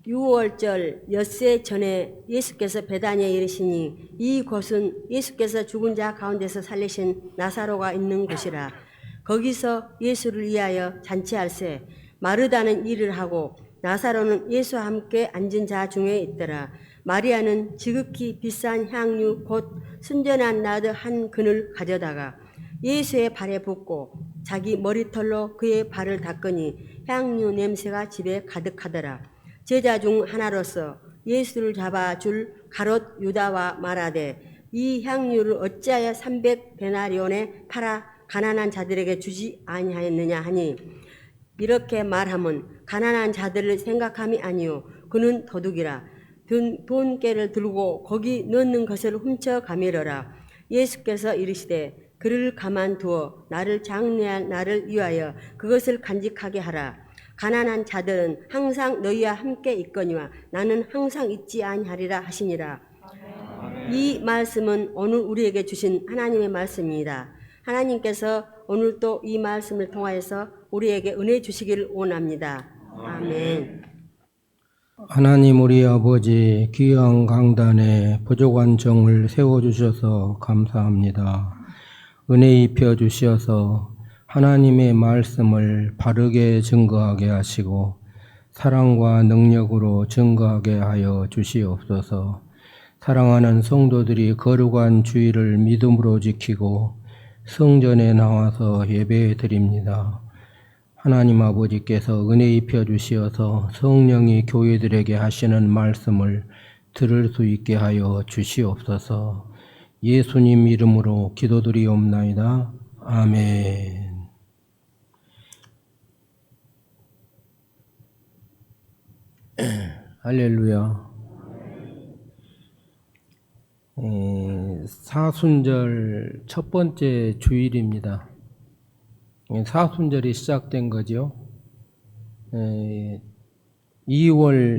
6월절 엿새 전에 예수께서 베다니에 이르시니 이곳은 예수께서 죽은 자 가운데서 살리신 나사로가 있는 곳이라. 거기서 예수를 위하여 잔치할세 마르다는 일을 하고 나사로는 예수와 함께 앉은 자 중에 있더라. 마리아는 지극히 비싼 향유 곧 순전한 나드 한 근을 가져다가 예수의 발에 붓고 자기 머리털로 그의 발을 닦으니 향유 냄새가 집에 가득하더라. 제자 중 하나로서 예수를 잡아줄 가롯 유다와 말하되 이 향유를 어찌하여 300데나리온에 팔아 가난한 자들에게 주지 아니하였느냐 하니 이렇게 말하면 가난한 자들을 생각함이 아니요 그는 도둑이라. 돈깨를 들고 거기 넣는 것을 훔쳐가미러라. 예수께서 이르시되 그를 가만두어 나를 장례할 나를 위하여 그것을 간직하게 하라. 가난한 자들은 항상 너희와 함께 있거니와 나는 항상 있지 아니하리라 하시니라. 아멘. 이 말씀은 오늘 우리에게 주신 하나님의 말씀입니다. 하나님께서 오늘 또 이 말씀을 통하여서 우리에게 은혜 주시기를 원합니다. 아멘. 하나님 우리 아버지 귀한 강단에 부족한 정을 세워주셔서 감사합니다. 은혜 입혀 주셔서 하나님의 말씀을 바르게 증거하게 하시고 사랑과 능력으로 증거하게 하여 주시옵소서. 사랑하는 성도들이 거룩한 주일을 믿음으로 지키고 성전에 나와서 예배해 드립니다. 하나님 아버지께서 은혜 입혀 주시어서 성령이 교회들에게 하시는 말씀을 들을 수 있게 하여 주시옵소서. 예수님 이름으로 기도드리옵나이다. 아멘. 할렐루야. 사순절 첫 번째 주일입니다. 사순절이 시작된 거죠. 2월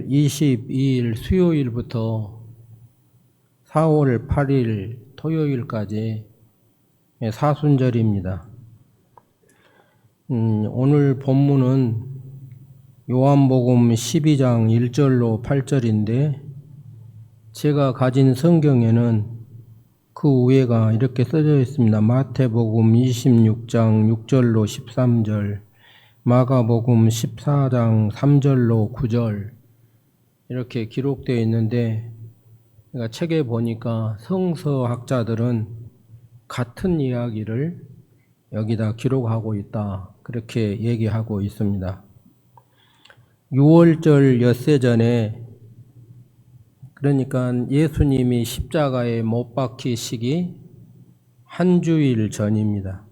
22일 수요일부터 4월 8일 토요일까지 사순절입니다. 오늘 본문은 요한복음 12장 1절로 8절인데 제가 가진 성경에는 그 위에가 이렇게 써져 있습니다. 마태복음 26장 6절로 13절, 마가복음 14장 3절로 9절 이렇게 기록되어 있는데 제가 책에 보니까 성서학자들은 같은 이야기를 여기다 기록하고 있다 그렇게 얘기하고 있습니다. 6월절 엿새 전에 그러니까 예수님이 십자가에 못 박히시기 한 주일 전입니다.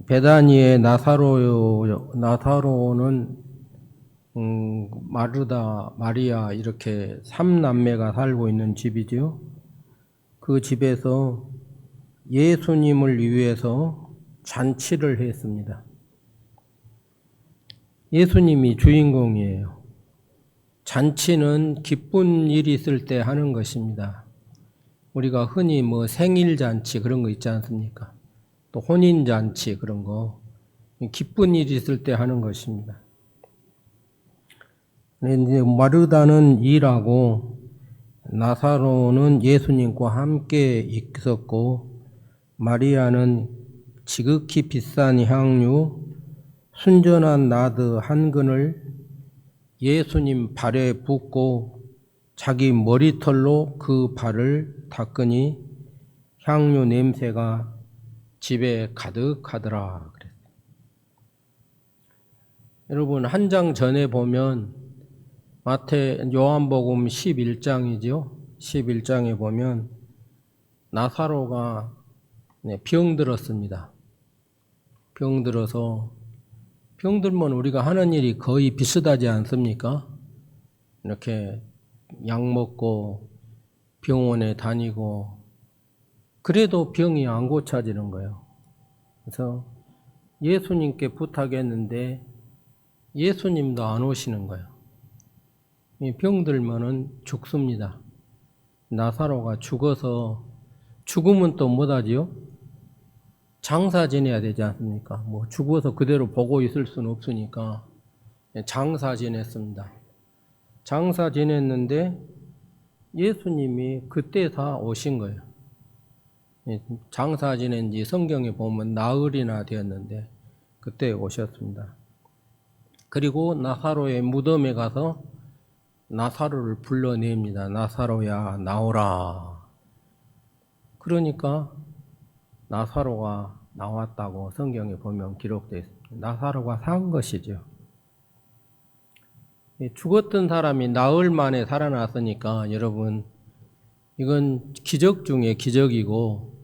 베다니의 나사로는 마르다, 마리아 이렇게 3남매가 살고 있는 집이죠. 그 집에서 예수님을 위해서 잔치를 했습니다. 예수님이 주인공이에요. 잔치는 기쁜 일이 있을 때 하는 것입니다. 우리가 흔히 생일잔치 그런 거 있지 않습니까? 또 혼인잔치 그런 거 기쁜 일이 있을 때 하는 것입니다. 이제 마르다는 일하고 나사로는 예수님과 함께 있었고 마리아는 지극히 비싼 향유 순전한 나드 한 근을 예수님 발에 붓고 자기 머리털로 그 발을 닦으니 향유 냄새가 집에 가득하더라. 여러분 한 장 전에 보면 요한복음 11장이죠. 11장에 보면 나사로가 병들었습니다. 병들면 우리가 하는 일이 거의 비슷하지 않습니까? 이렇게 약 먹고 병원에 다니고 그래도 병이 안 고쳐지는 거예요. 그래서 예수님께 부탁했는데 예수님도 안 오시는 거예요. 병들면은 죽습니다. 나사로가 죽으면 또 뭐하지요? 장사 지내야 되지 않습니까? 죽어서 그대로 보고 있을 수는 없으니까 장사 지냈습니다. 장사 지냈는데 예수님이 그때 다 오신 거예요. 장사 지낸 지 성경에 보면 나흘이나 되었는데 그때 오셨습니다. 그리고 나사로의 무덤에 가서 나사로를 불러냅니다. 나사로야 나오라. 그러니까 나사로가 나왔다고 성경에 보면 기록되어 있습니다. 나사로가 산 것이죠. 죽었던 사람이 나흘 만에 살아났으니까 여러분 이건 기적 중에 기적이고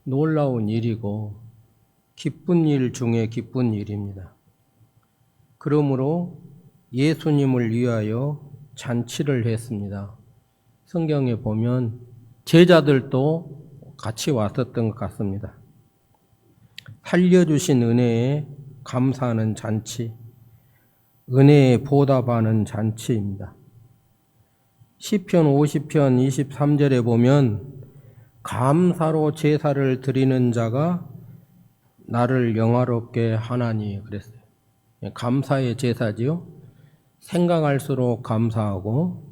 놀라운 일이고 기쁜 일 중에 기쁜 일입니다. 그러므로 예수님을 위하여 잔치를 했습니다. 성경에 보면 제자들도 같이 왔었던 것 같습니다. 살려주신 은혜에 감사하는 잔치, 은혜에 보답하는 잔치입니다. 시편 50편 23절에 보면 감사로 제사를 드리는 자가 나를 영화롭게 하나니 그랬어요. 감사의 제사지요. 생각할수록 감사하고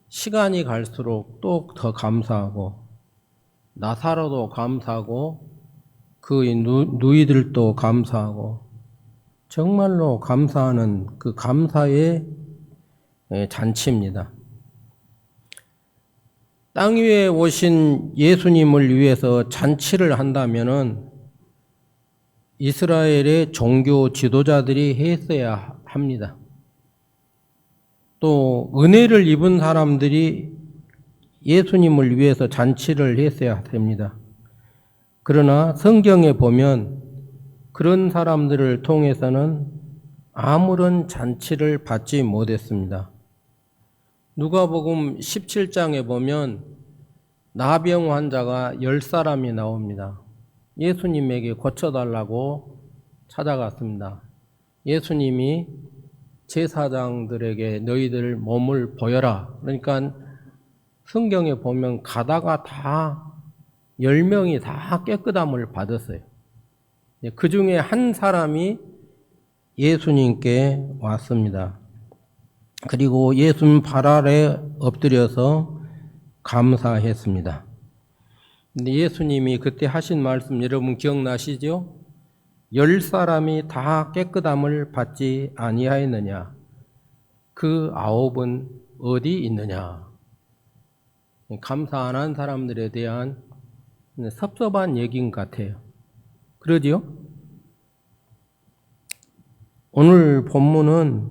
시간이 갈수록 또 더 감사하고 나사로도 감사하고 그 누이들도 감사하고 정말로 감사하는 그 감사의 잔치입니다. 땅 위에 오신 예수님을 위해서 잔치를 한다면은 이스라엘의 종교 지도자들이 했어야 합니다. 또 은혜를 입은 사람들이 예수님을 위해서 잔치를 했어야 됩니다. 그러나 성경에 보면 그런 사람들을 통해서는 아무런 잔치를 받지 못했습니다. 누가복음 17장에 보면 나병 환자가 10사람이 나옵니다. 예수님에게 고쳐달라고 찾아갔습니다. 예수님이 제사장들에게 너희들 몸을 보여라. 그러니까 성경에 보면 가다가 다 10명이 다 깨끗함을 받았어요. 그 중에 한 사람이 예수님께 왔습니다. 그리고 예수님 발 아래 엎드려서 감사했습니다. 근데 예수님이 그때 하신 말씀 여러분 기억나시죠? 10사람이 다 깨끗함을 받지 아니하였느냐? 그 9은 어디 있느냐? 감사 안 한 사람들에 대한 섭섭한 얘기인 것 같아요. 그러지요? 오늘 본문은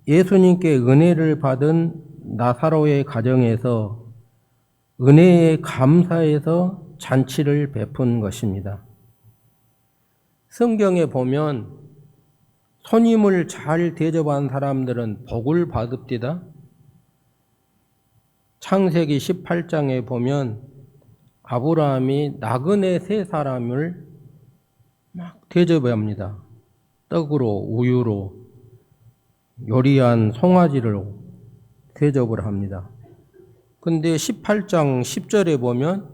예수님께 은혜를 받은 나사로의 가정에서 은혜에 감사해서 잔치를 베푼 것입니다. 성경에 보면 손님을 잘 대접한 사람들은 복을 받읍디다. 창세기 18장에 보면 아브라함이 나그네 3사람을 막 대접합니다. 떡으로 우유로 요리한 송아지를 대접을 합니다. 근데 18장 10절에 보면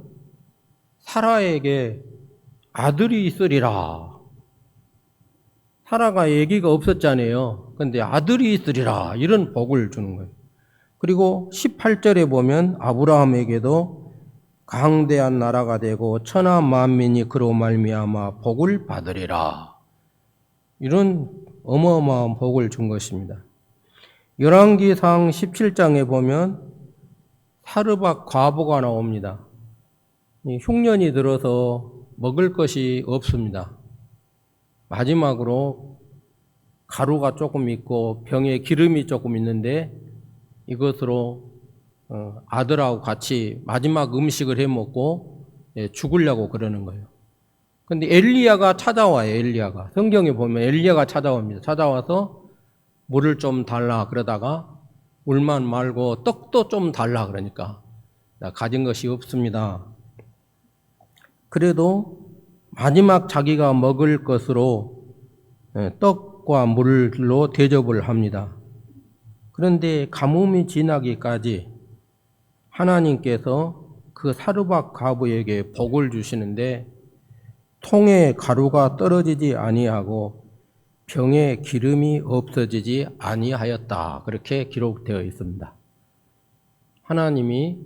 사라에게 아들이 있으리라. 사라가 아기가 없었잖아요. 근데 아들이 있으리라. 이런 복을 주는 거예요. 그리고 18절에 보면 아브라함에게도 강대한 나라가 되고 천하 만민이 그로 말미암아 복을 받으리라. 이런 어마어마한 복을 준 것입니다. 열왕기상 17장에 보면 사르밧 과부가 나옵니다. 흉년이 들어서 먹을 것이 없습니다. 마지막으로 가루가 조금 있고 병에 기름이 조금 있는데 이것으로 아들하고 같이 마지막 음식을 해 먹고 죽으려고 그러는 거예요. 근데 엘리야가 찾아와요. 엘리야가 성경에 보면 엘리야가 찾아옵니다. 찾아와서 물을 좀 달라 그러다가 물만 말고 떡도 좀 달라 그러니까 나 가진 것이 없습니다. 그래도 마지막 자기가 먹을 것으로 떡과 물로 대접을 합니다. 그런데 가뭄이 지나기까지 하나님께서 그 사르밧 과부에게 복을 주시는데 통에 가루가 떨어지지 아니하고 병에 기름이 없어지지 아니하였다. 그렇게 기록되어 있습니다. 하나님이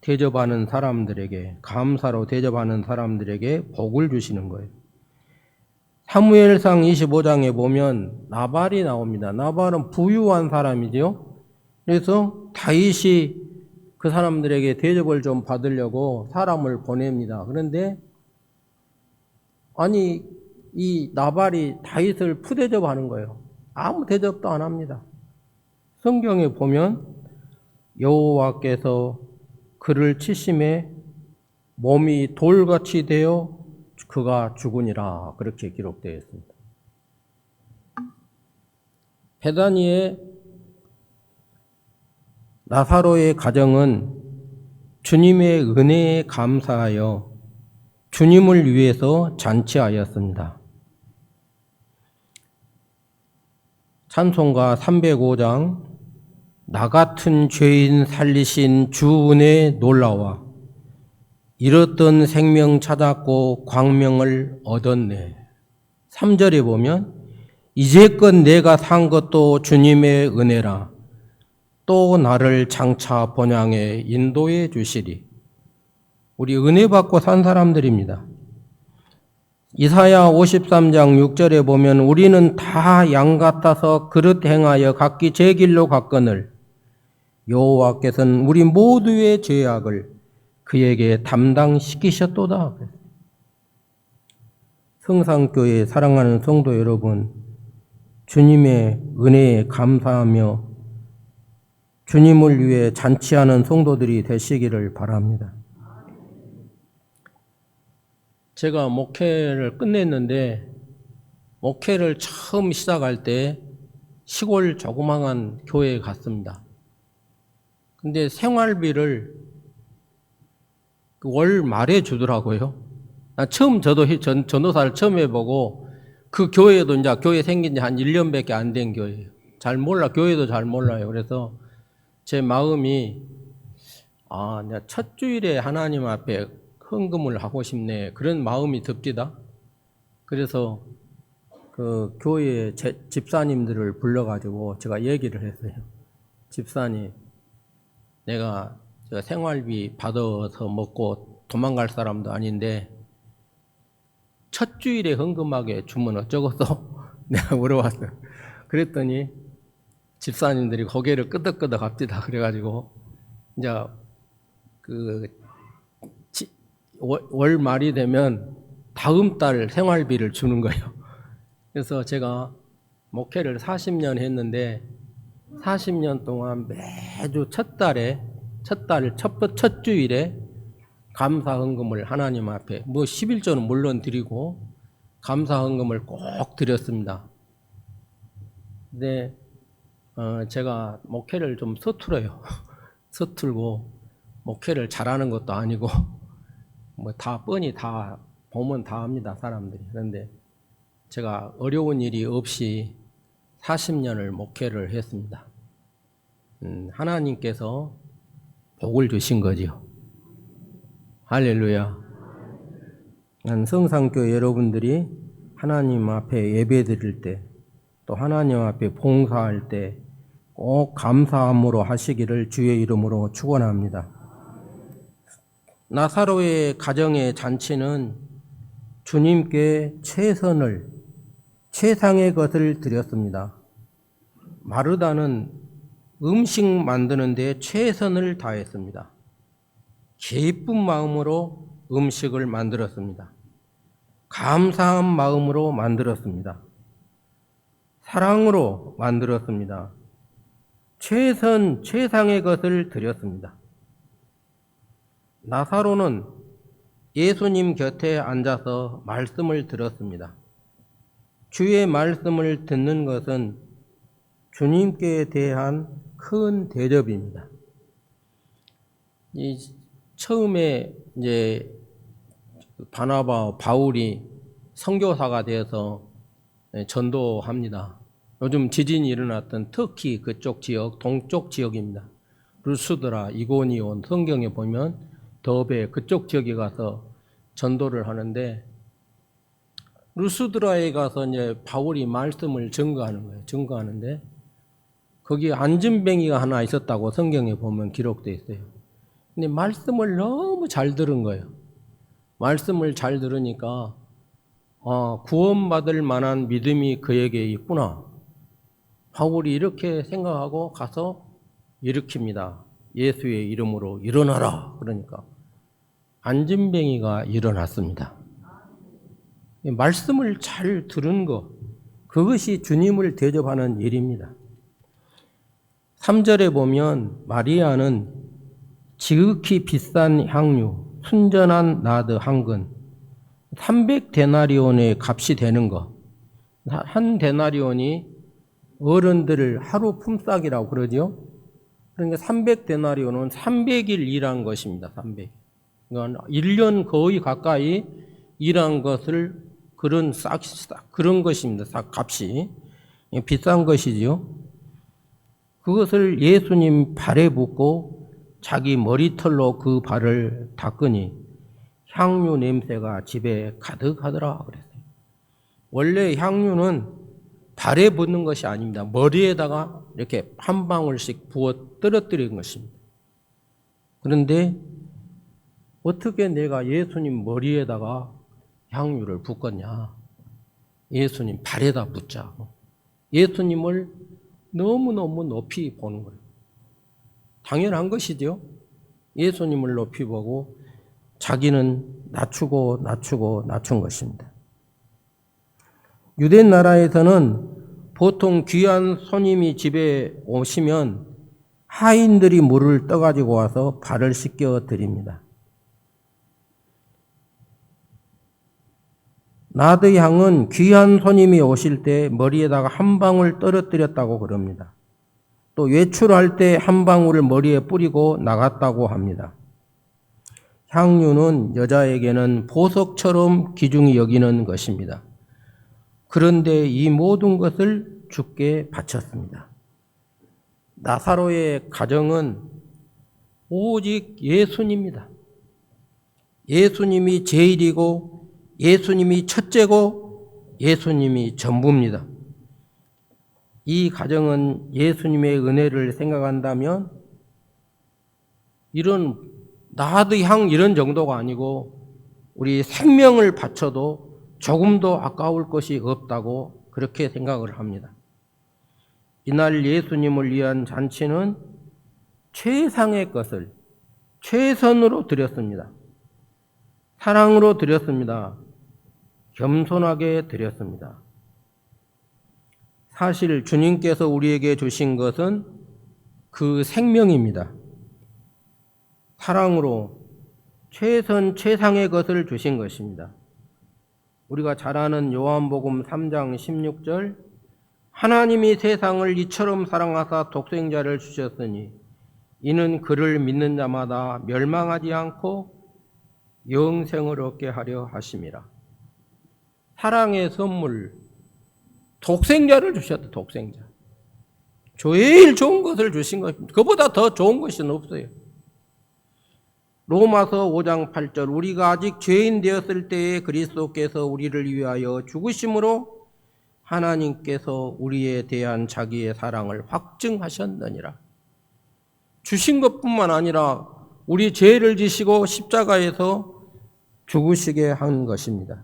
대접하는 사람들에게, 감사로 대접하는 사람들에게 복을 주시는 거예요. 사무엘상 25장에 보면 나발이 나옵니다. 나발은 부유한 사람이죠. 그래서 다윗이 그 사람들에게 대접을 좀 받으려고 사람을 보냅니다. 그런데 아니 이 나발이 다윗을 푸대접하는 거예요. 아무 대접도 안 합니다. 성경에 보면 여호와께서 그를 치심에 몸이 돌같이 되어 그가 죽으니라 그렇게 기록되어 있습니다. 베다니의 나사로의 가정은 주님의 은혜에 감사하여 주님을 위해서 잔치하였습니다. 찬송가 305장 나 같은 죄인 살리신 주 은혜 놀라와 잃었던 생명 찾았고 광명을 얻었네. 3절에 보면 이제껏 내가 산 것도 주님의 은혜라 또 나를 장차 본향에 인도해 주시리. 우리 은혜 받고 산 사람들입니다. 이사야 53장 6절에 보면 우리는 다 양 같아서 그릇 행하여 각기 제 길로 갔거늘 여호와께서는 우리 모두의 죄악을 그에게 담당시키셨도다. 성산교회 사랑하는 성도 여러분, 주님의 은혜에 감사하며 주님을 위해 잔치하는 성도들이 되시기를 바랍니다. 제가 목회를 끝냈는데 목회를 처음 시작할 때 시골 조그마한 교회에 갔습니다. 근데 생활비를 월 말에 주더라고요. 처음 저도 전도사를 처음 해보고 그 교회도 이제 교회 생긴 지 한 1년밖에 안 된 교회예요. 잘 몰라, 교회도 잘 몰라요. 그래서 제 마음이 내가 첫 주일에 하나님 앞에 헌금을 하고 싶네. 그런 마음이 듭디다. 그래서 그 교회 집사님들을 불러가지고 제가 얘기를 했어요. 집사님, 내가 생활비 받아서 먹고 도망갈 사람도 아닌데 첫 주일에 헌금하게 주면 어쩌겠어? 내가 물어봤어요. 그랬더니 집사님들이 고개를 끄덕끄덕 합디다. 그래가지고 이제 월 말이 되면 다음 달 생활비를 주는 거예요. 그래서 제가 목회를 40년 했는데 40년 동안 매주 첫 주일에 감사 헌금을 하나님 앞에 11조는 물론 드리고 감사 헌금을 꼭 드렸습니다. 근데 제가 목회를 좀 서툴어요. 서툴고 목회를 잘하는 것도 아니고 다 뻔히 다 보면 다 합니다, 사람들이. 그런데 제가 어려운 일이 없이 40년을 목회를 했습니다. 하나님께서 복을 주신 거지요. 할렐루야. 난 성산교회 여러분들이 하나님 앞에 예배 드릴 때 또 하나님 앞에 봉사할 때 꼭 감사함으로 하시기를 주의 이름으로 축원합니다. 나사로의 가정의 잔치는 주님께 최상의 것을 드렸습니다. 마르다는 음식 만드는 데 최선을 다했습니다. 기쁜 마음으로 음식을 만들었습니다. 감사한 마음으로 만들었습니다. 사랑으로 만들었습니다. 최상의 것을 드렸습니다. 나사로는 예수님 곁에 앉아서 말씀을 들었습니다. 주의 말씀을 듣는 것은 주님께 대한 큰 대접입니다. 처음에 이제 바나바, 바울이 선교사가 되어서 전도합니다. 요즘 지진이 일어났던 터키 그쪽 지역, 동쪽 지역입니다. 루스드라, 이고니온 성경에 보면 더베 그쪽 지역에 가서 전도를 하는데 루스드라에 가서 이제 바울이 말씀을 증거하는 거예요. 증거하는데 거기 안진뱅이가 하나 있었다고 성경에 보면 기록되어 있어요. 근데 말씀을 너무 잘 들은 거예요. 말씀을 잘 들으니까 구원받을 만한 믿음이 그에게 있구나. 바울이 이렇게 생각하고 가서 일으킵니다. 예수의 이름으로 일어나라. 그러니까 안진뱅이가 일어났습니다. 말씀을 잘 들은 것, 그것이 주님을 대접하는 일입니다. 3절에 보면 마리아는 지극히 비싼 향유, 순전한 나드 한 근, 300데나리온의 값이 되는 것. 한 데나리온이 어른들을 하루 품삯이라고 그러죠. 그러니까 300데나리온은 300일 일한 것입니다. 300. 그러니까 1년 거의 가까이 일한 것을 그런 것입니다. 값이. 비싼 것이죠. 그것을 예수님 발에 붓고 자기 머리털로 그 발을 닦으니 향유 냄새가 집에 가득하더라 그랬어요. 원래 향유는 발에 붓는 것이 아닙니다. 머리에다가 이렇게 한 방울씩 부어 떨어뜨리는 것입니다. 그런데 어떻게 내가 예수님 머리에다가 향유를 붓겠냐? 예수님 발에다 붓자. 예수님을 너무너무 높이 보는 거예요. 당연한 것이죠. 예수님을 높이 보고 자기는 낮춘 것입니다. 유대 나라에서는 보통 귀한 손님이 집에 오시면 하인들이 물을 떠가지고 와서 발을 씻겨 드립니다. 나드 향은 귀한 손님이 오실 때 머리에다가 한 방울 떨어뜨렸다고 그럽니다. 또 외출할 때 한 방울을 머리에 뿌리고 나갔다고 합니다. 향유는 여자에게는 보석처럼 귀중히 여기는 것입니다. 그런데 이 모든 것을 주께 바쳤습니다. 나사로의 가정은 오직 예수님입니다. 예수님이 제일이고 예수님이 첫째고 예수님이 전부입니다. 이 가정은 예수님의 은혜를 생각한다면 이런 나드 향 이런 정도가 아니고 우리 생명을 바쳐도 조금도 아까울 것이 없다고 그렇게 생각을 합니다. 이날 예수님을 위한 잔치는 최상의 것을 최선으로 드렸습니다. 사랑으로 드렸습니다. 겸손하게 드렸습니다. 사실 주님께서 우리에게 주신 것은 그 생명입니다. 사랑으로 최상의 것을 주신 것입니다. 우리가 잘 아는 요한복음 3장 16절 하나님이 세상을 이처럼 사랑하사 독생자를 주셨으니 이는 그를 믿는 자마다 멸망하지 않고 영생을 얻게 하려 하심이라. 사랑의 선물 독생자를 주셨다. 독생자. 제일 좋은 것을 주신 것입니다. 그보다 더 좋은 것은 없어요. 로마서 5장 8절 우리가 아직 죄인 되었을 때에 그리스도께서 우리를 위하여 죽으심으로 하나님께서 우리에 대한 자기의 사랑을 확증하셨느니라. 주신 것뿐만 아니라 우리 죄를 지시고 십자가에서 죽으시게 한 것입니다.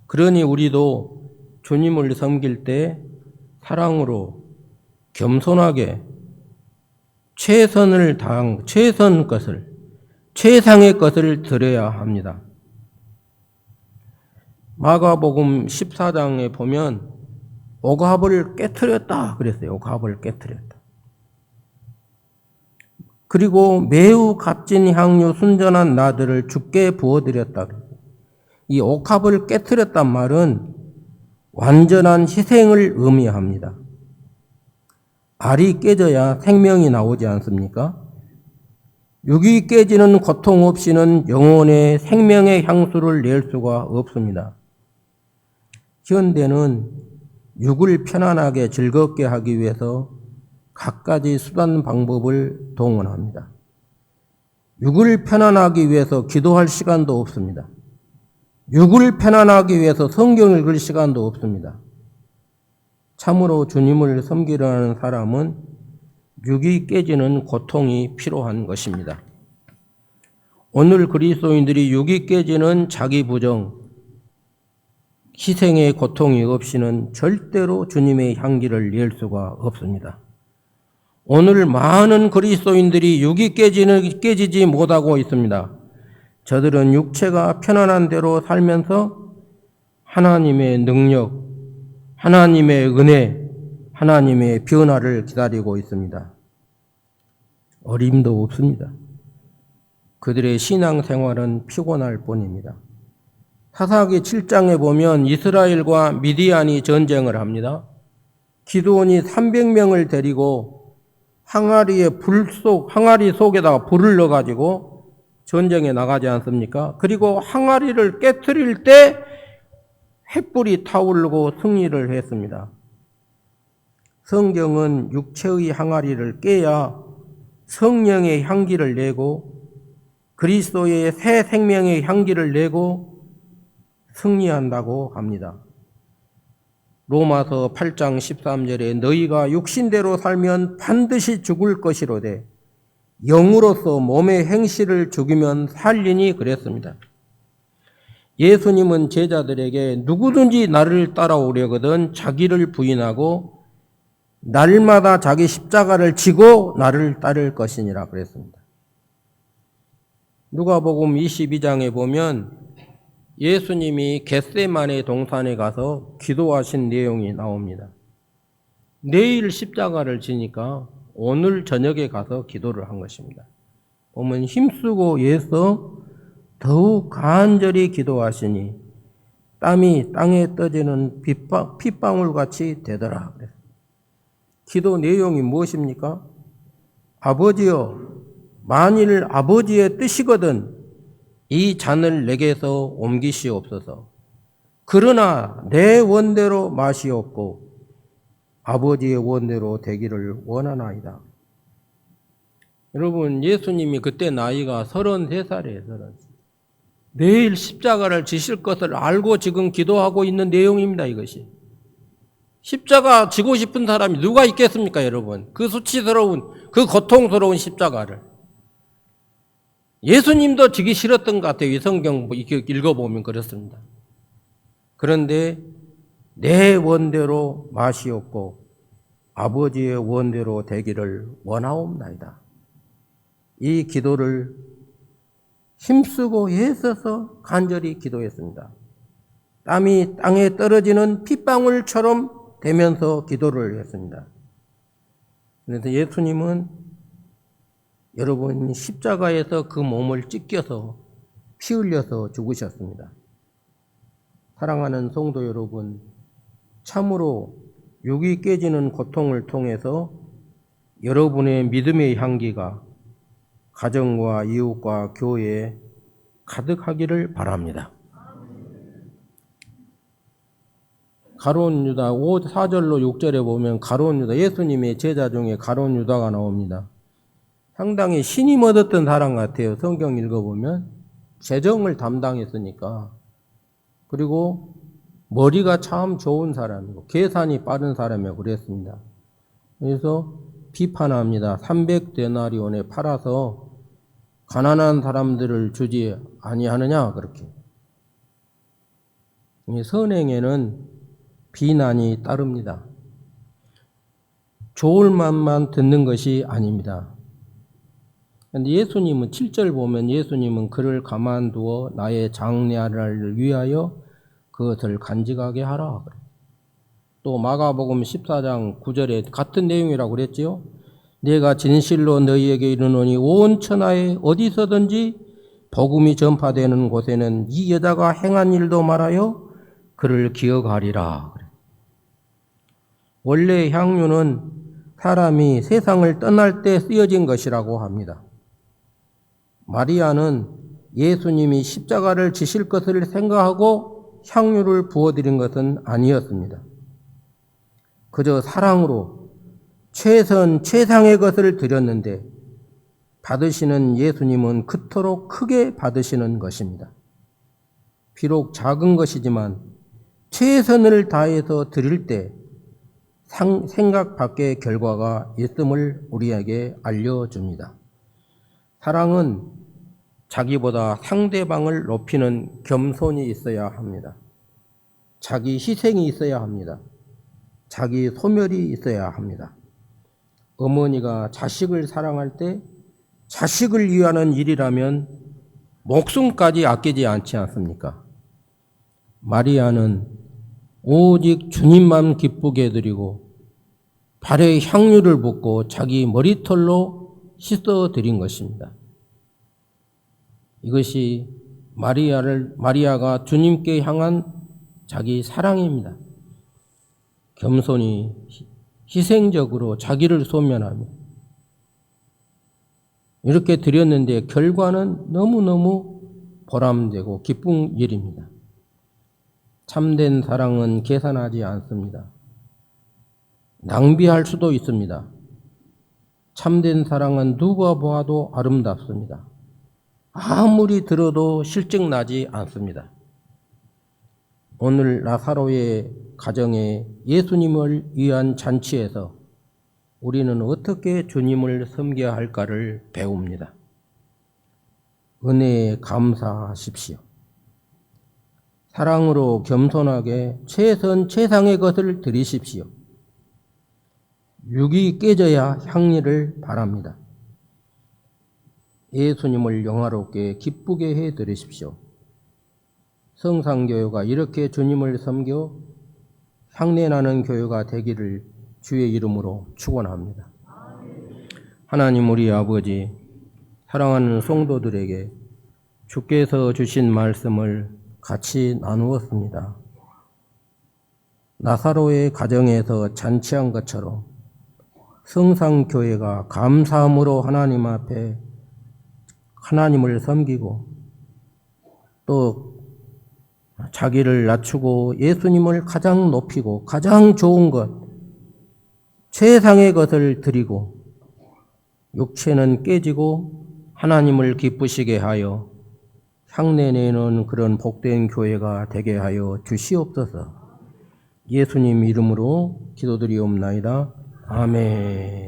그러니 우리도 주님을 섬길 때 사랑으로 겸손하게 최선을 다한 최상의 것을 드려야 합니다. 마가복음 14장에 보면 옥합을 깨트렸다 그랬어요. 옥합을 깨트렸다. 그리고 매우 값진 향유 순전한 나들을 주께 부어드렸다. 이 옥합을 깨트렸단 말은 완전한 희생을 의미합니다. 알이 깨져야 생명이 나오지 않습니까? 육이 깨지는 고통 없이는 영혼의 생명의 향수를 낼 수가 없습니다. 현대는 육을 편안하게 즐겁게 하기 위해서 갖가지 수단 방법을 동원합니다. 육을 편안하기 위해서 기도할 시간도 없습니다. 육을 편안하기 위해서 성경을 읽을 시간도 없습니다. 참으로 주님을 섬기려 하는 사람은 육이 깨지는 고통이 필요한 것입니다. 오늘 그리스도인들이 육이 깨지는 자기 부정, 희생의 고통이 없이는 절대로 주님의 향기를 낼 수가 없습니다. 오늘 많은 그리스도인들이 육이 깨지지 못하고 있습니다. 저들은 육체가 편안한 대로 살면서 하나님의 능력, 하나님의 은혜, 하나님의 변화를 기다리고 있습니다. 어림도 없습니다. 그들의 신앙생활은 피곤할 뿐입니다. 사사기 7장에 보면 이스라엘과 미디안이 전쟁을 합니다. 기드온이 300명을 데리고 항아리 속에다가 불을 넣어가지고 전쟁에 나가지 않습니까? 그리고 항아리를 깨트릴 때 횃불이 타오르고 승리를 했습니다. 성경은 육체의 항아리를 깨야 성령의 향기를 내고 그리스도의 새 생명의 향기를 내고 승리한다고 합니다. 로마서 8장 13절에 너희가 육신대로 살면 반드시 죽을 것이로되 영으로서 몸의 행실을 죽이면 살리니 그랬습니다. 예수님은 제자들에게 누구든지 나를 따라오려거든 자기를 부인하고 날마다 자기 십자가를 지고 나를 따를 것이니라 그랬습니다. 누가복음 22장에 보면 예수님이 겟세마네 동산에 가서 기도하신 내용이 나옵니다. 내일 십자가를 지니까 오늘 저녁에 가서 기도를 한 것입니다. 보면 힘쓰고 애써 더욱 간절히 기도하시니 땀이 땅에 떠지는 핏방울같이 되더라. 기도 내용이 무엇입니까? 아버지여, 만일 아버지의 뜻이거든 이 잔을 내게서 옮기시옵소서. 그러나 내 원대로 마시옵고 아버지의 원대로 되기를 원하나이다. 여러분, 예수님이 그때 나이가 33살이에요. 내일 십자가를 지실 것을 알고 지금 기도하고 있는 내용입니다, 이것이. 십자가 지고 싶은 사람이 누가 있겠습니까, 여러분? 그 수치스러운, 그 고통스러운 십자가를. 예수님도 지기 싫었던 것 같아요. 이 성경 읽어보면 그렇습니다. 그런데 내 원대로 마시옵고 아버지의 원대로 되기를 원하옵나이다. 이 기도를 힘쓰고 애써서 간절히 기도했습니다. 땀이 땅에 떨어지는 핏방울처럼 되면서 기도를 했습니다. 그래서 예수님은 여러분 십자가에서 그 몸을 찢겨서 피 흘려서 죽으셨습니다. 사랑하는 성도 여러분, 참으로 육이 깨지는 고통을 통해서 여러분의 믿음의 향기가 가정과 이웃과 교회에 가득하기를 바랍니다. 가룟 유다 4절로 6절에 보면 가룟 유다, 예수님의 제자 중에 가룟 유다가 나옵니다. 상당히 신임 얻었던 사람 같아요. 성경 읽어보면 재정을 담당했으니까. 그리고 머리가 참 좋은 사람이고 계산이 빠른 사람이라고 그랬습니다. 그래서 비판합니다. 300데나리온에 팔아서 가난한 사람들을 주지 아니하느냐 그렇게. 선행에는 비난이 따릅니다. 좋을 말만 듣는 것이 아닙니다. 그런데 예수님은 7절 보면 예수님은 그를 가만두어 나의 장래를 위하여 그것을 간직하게 하라. 또 마가복음 14장 9절에 같은 내용이라고 그랬지요. 내가 진실로 너희에게 이르노니 온 천하에 어디서든지 복음이 전파되는 곳에는 이 여자가 행한 일도 말하여 그를 기억하리라. 원래 향유는 사람이 세상을 떠날 때 쓰여진 것이라고 합니다. 마리아는 예수님이 십자가를 지실 것을 생각하고 향유를 부어드린 것은 아니었습니다. 그저 사랑으로 최상의 것을 드렸는데 받으시는 예수님은 그토록 크게 받으시는 것입니다. 비록 작은 것이지만 최선을 다해서 드릴 때 생각 밖의 결과가 있음을 우리에게 알려줍니다. 사랑은 자기보다 상대방을 높이는 겸손이 있어야 합니다. 자기 희생이 있어야 합니다. 자기 소멸이 있어야 합니다. 어머니가 자식을 사랑할 때 자식을 위하는 일이라면 목숨까지 아끼지 않지 않습니까? 마리아는 오직 주님만 기쁘게 해드리고 발에 향유를 붓고 자기 머리털로 씻어드린 것입니다. 이것이 마리아가 주님께 향한 자기 사랑입니다. 겸손히 희생적으로 자기를 소멸하며 이렇게 드렸는데 결과는 너무너무 보람되고 기쁜 일입니다. 참된 사랑은 계산하지 않습니다. 낭비할 수도 있습니다. 참된 사랑은 누가 보아도 아름답습니다. 아무리 들어도 실증나지 않습니다. 오늘 나사로의 가정에 예수님을 위한 잔치에서 우리는 어떻게 주님을 섬겨야 할까를 배웁니다. 은혜에 감사하십시오. 사랑으로 겸손하게 최상의 것을 드리십시오. 육이 깨져야 향리를 바랍니다. 예수님을 영화롭게 기쁘게 해 드리십시오. 성상교회가 이렇게 주님을 섬겨 향내나는 교회가 되기를 주의 이름으로 축원합니다. 하나님 우리 아버지, 사랑하는 성도들에게 주께서 주신 말씀을 같이 나누었습니다. 나사로의 가정에서 잔치한 것처럼 성상교회가 감사함으로 하나님 앞에 하나님을 섬기고 또 자기를 낮추고 예수님을 가장 높이고 가장 좋은 것, 최상의 것을 드리고 육체는 깨지고 하나님을 기쁘시게 하여 향내내는 그런 복된 교회가 되게 하여 주시옵소서. 예수님 이름으로 기도드리옵나이다. 아멘.